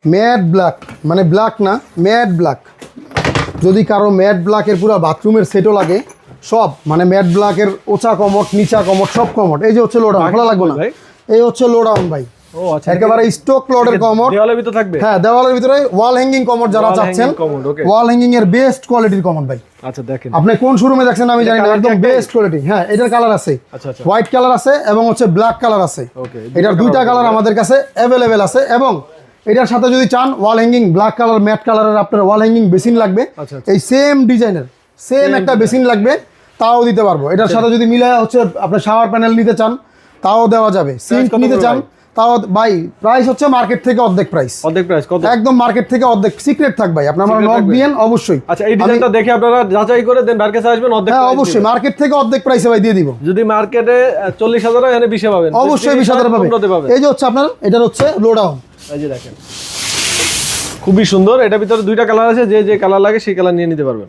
Matte black, মানে black না, matte black. যদি কারো ম্যাট ব্ল্যাকের পুরো বাথরুমের সেটও লাগে, সব মানে ম্যাট ব্ল্যাকের ওচা কমোড, নিচা কমোড, সব কমোড। এই যে হচ্ছে লো ডাউন, খোলা লাগবে না, এই হচ্ছে লো ডাউন ভাই। ও আচ্ছা, একেবারে স্টক লোডের কমোড, দেওয়ালের ভিতরে থাকবে। হ্যাঁ দেওয়ালের ভিতরে ওয়াল হ্যাঙ্গিং কমোড যারা চাচ্ছেন, ওয়াল হ্যাঙ্গিং এর বেস্ট কোয়ালিটির কমোড ভাই। আচ্ছা দেখেন, আপনি কোন শোরুমে দেখছেন আমি জানি না, একদম বেস্ট কোয়ালিটি। হ্যাঁ এটার কালার আছে, হোয়াইট কালার আছে এবং হচ্ছে ব্ল্যাক কালার আছে। এটার দুইটা কালার আমাদের কাছে অ্যাভেলেবেল আছে। এবং এটার সাথে যদি চান wall hanging black colour matte কালারের আপনার ওয়াল হ্যাঙ্গিং বেসিন লাগবে, এই সেম ডিজাইনের সেম একটা বেসিন লাগবে, তাও দিতে পারবো। এটার সাথে যদি মিলে হচ্ছে আপনার শাওয়ার প্যানেল নিতে চান তাও দেওয়া যাবে, সিঙ্ক নিতে চান তাও ভাই। প্রাইস হচ্ছে মার্কেট থেকে অর্ধেক প্রাইস, অর্ধেক প্রাইস কত? একদম মার্কেট থেকে অর্ধেক, সিক্রেট থাক ভাই, আপনারা নক দিয়েন অবশ্যই। আচ্ছা এই ডিজাইনটা দেখে আপনারা যাচাই করে দেন, মার্কেটে আসবেন অর্ধেক। হ্যাঁ অবশ্যই মার্কেট থেকে অর্ধেক প্রাইসে ভাই দিয়ে দিব। যদি মার্কেটে 40,000 এখানে 20 পাবেন, অবশ্যই 20,000 পাবেন। এই যে হচ্ছে আপনার এটার হচ্ছে লো ডাউন, এই যে দেখেন খুবই সুন্দর। এটার ভিতরে দুইটা কালার আছে, যে যে কালার লাগে সেই কালার নিয়ে নিতে পারবেন।